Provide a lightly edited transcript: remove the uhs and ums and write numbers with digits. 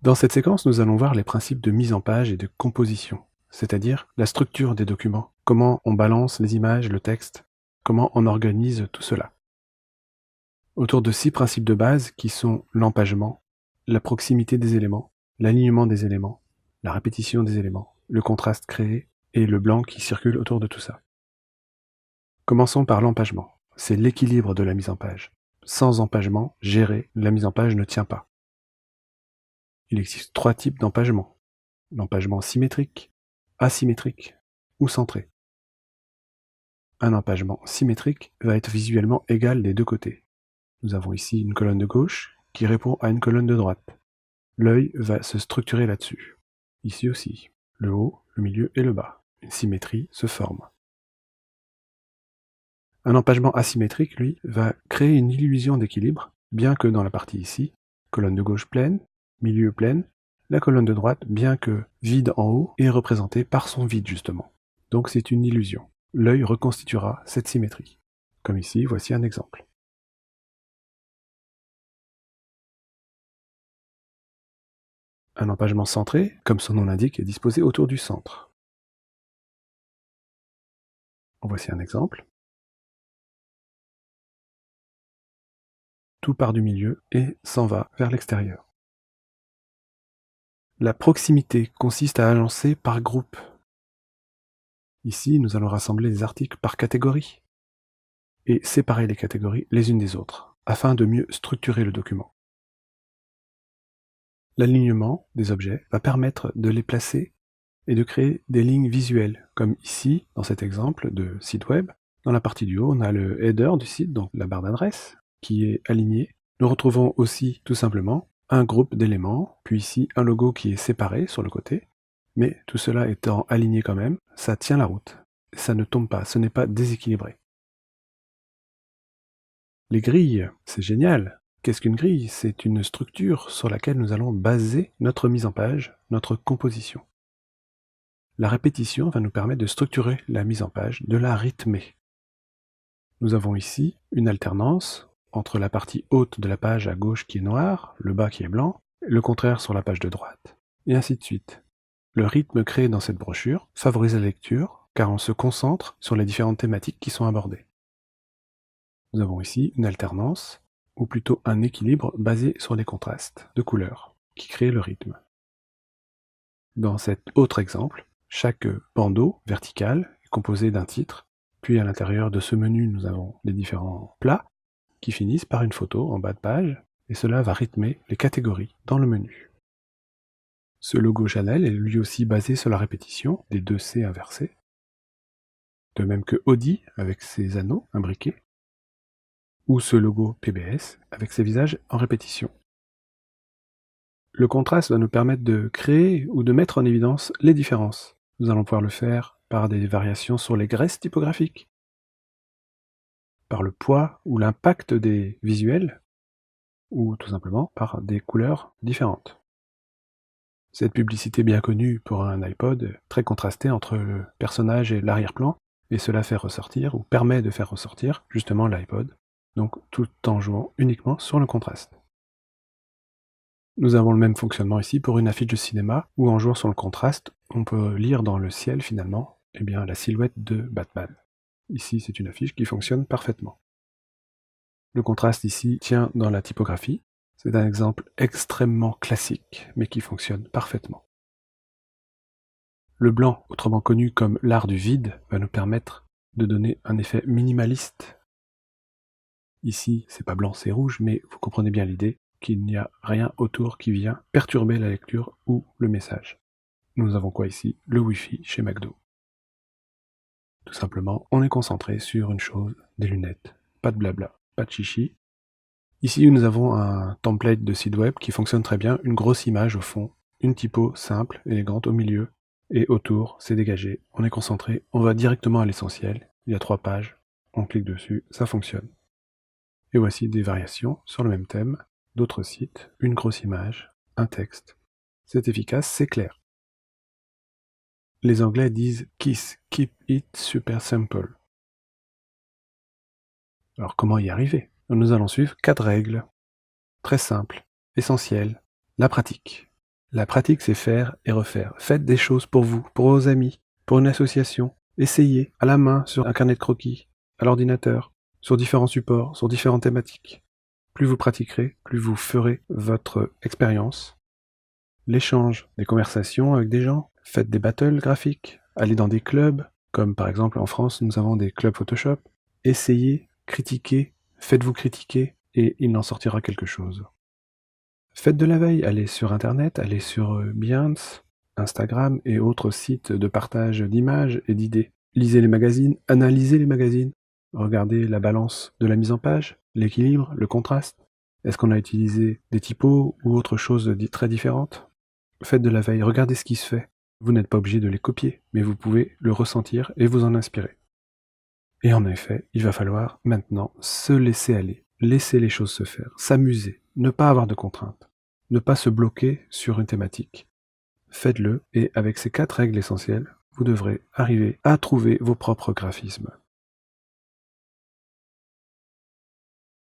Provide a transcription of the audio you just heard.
Dans cette séquence, nous allons voir les principes de mise en page et de composition, c'est-à-dire la structure des documents, comment on balance les images, le texte, comment on organise tout cela. Autour de 6 principes de base qui sont l'empagement, la proximité des éléments, l'alignement des éléments, la répétition des éléments, le contraste créé et le blanc qui circule autour de tout ça. Commençons par l'empagement. C'est l'équilibre de la mise en page. Sans empagement, géré, la mise en page ne tient pas. Il existe 3 types d'empagement. L'empagement symétrique, asymétrique ou centré. Un empagement symétrique va être visuellement égal des deux côtés. Nous avons ici une colonne de gauche qui répond à une colonne de droite. L'œil va se structurer là-dessus. Ici aussi, le haut, le milieu et le bas. Une symétrie se forme. Un empagement asymétrique, lui, va créer une illusion d'équilibre, bien que dans la partie ici, colonne de gauche pleine, milieu pleine, la colonne de droite, bien que vide en haut, est représentée par son vide justement. Donc c'est une illusion. L'œil reconstituera cette symétrie. Comme ici, voici un exemple. Un empagement centré, comme son nom l'indique, est disposé autour du centre. Voici un exemple. Tout part du milieu et s'en va vers l'extérieur. La proximité consiste à agencer par groupe. Ici, nous allons rassembler les articles par catégorie et séparer les catégories les unes des autres, afin de mieux structurer le document. L'alignement des objets va permettre de les placer et de créer des lignes visuelles, comme ici, dans cet exemple de site web. Dans la partie du haut, on a le header du site, donc la barre d'adresse, qui est alignée. Nous retrouvons aussi, tout simplement, un groupe d'éléments, puis ici un logo qui est séparé sur le côté, mais tout cela étant aligné quand même, ça tient la route. Ça ne tombe pas, ce n'est pas déséquilibré. Les grilles, c'est génial. Qu'est-ce qu'une grille? C'est une structure sur laquelle nous allons baser notre mise en page, notre composition. La répétition va nous permettre de structurer la mise en page, de la rythmer. Nous avons ici une alternance entre la partie haute de la page à gauche qui est noire, le bas qui est blanc, le contraire sur la page de droite, et ainsi de suite. Le rythme créé dans cette brochure favorise la lecture car on se concentre sur les différentes thématiques qui sont abordées. Nous avons ici une alternance, ou plutôt un équilibre basé sur les contrastes de couleurs, qui créent le rythme. Dans cet autre exemple, chaque bandeau vertical est composé d'un titre, puis à l'intérieur de ce menu nous avons les différents plats qui finissent par une photo en bas de page, et cela va rythmer les catégories dans le menu. Ce logo Chanel est lui aussi basé sur la répétition des deux C inversés, de même que Audi avec ses anneaux imbriqués, ou ce logo PBS avec ses visages en répétition. Le contraste va nous permettre de créer ou de mettre en évidence les différences. Nous allons pouvoir le faire par des variations sur les graisses typographiques, par le poids ou l'impact des visuels, ou tout simplement par des couleurs différentes. Cette publicité bien connue pour un iPod, très contrastée entre le personnage et l'arrière-plan, et cela fait ressortir, ou permet de faire ressortir, justement l'iPod, donc tout en jouant uniquement sur le contraste. Nous avons le même fonctionnement ici pour une affiche de cinéma, où en jouant sur le contraste, on peut lire dans le ciel finalement, eh bien, la silhouette de Batman. Ici, c'est une affiche qui fonctionne parfaitement. Le contraste ici tient dans la typographie. C'est un exemple extrêmement classique, mais qui fonctionne parfaitement. Le blanc, autrement connu comme l'art du vide, va nous permettre de donner un effet minimaliste. Ici, c'est pas blanc, c'est rouge, mais vous comprenez bien l'idée qu'il n'y a rien autour qui vient perturber la lecture ou le message. Nous avons quoi ici? Le Wi-Fi chez McDo. Tout simplement, on est concentré sur une chose, des lunettes. Pas de blabla, pas de chichi. Ici, nous avons un template de site web qui fonctionne très bien, une grosse image au fond, une typo simple, élégante au milieu, et autour, c'est dégagé, on est concentré, on va directement à l'essentiel, il y a 3 pages, on clique dessus, ça fonctionne. Et voici des variations sur le même thème, d'autres sites, une grosse image, un texte. C'est efficace, c'est clair. Les Anglais disent KISS, Keep It Super Simple. Alors comment y arriver? Nous allons suivre 4 règles. Très simples, essentielles, la pratique. La pratique, c'est faire et refaire. Faites des choses pour vous, pour vos amis, pour une association. Essayez, à la main, sur un carnet de croquis, à l'ordinateur, sur différents supports, sur différentes thématiques. Plus vous pratiquerez, plus vous ferez votre expérience. L'échange, des conversations avec des gens. Faites des battles graphiques. Allez dans des clubs, comme par exemple en France, nous avons des clubs Photoshop. Essayez, critiquez, faites-vous critiquer, et il en sortira quelque chose. Faites de la veille, allez sur Internet, allez sur Behance, Instagram et autres sites de partage d'images et d'idées. Lisez les magazines, analysez les magazines, regardez la balance de la mise en page, l'équilibre, le contraste. Est-ce qu'on a utilisé des typos ou autre chose très différente? Faites de la veille, regardez ce qui se fait. Vous n'êtes pas obligé de les copier, mais vous pouvez le ressentir et vous en inspirer. Et en effet, il va falloir maintenant se laisser aller, laisser les choses se faire, s'amuser, ne pas avoir de contraintes, ne pas se bloquer sur une thématique. Faites-le, et avec ces 4 règles essentielles, vous devrez arriver à trouver vos propres graphismes.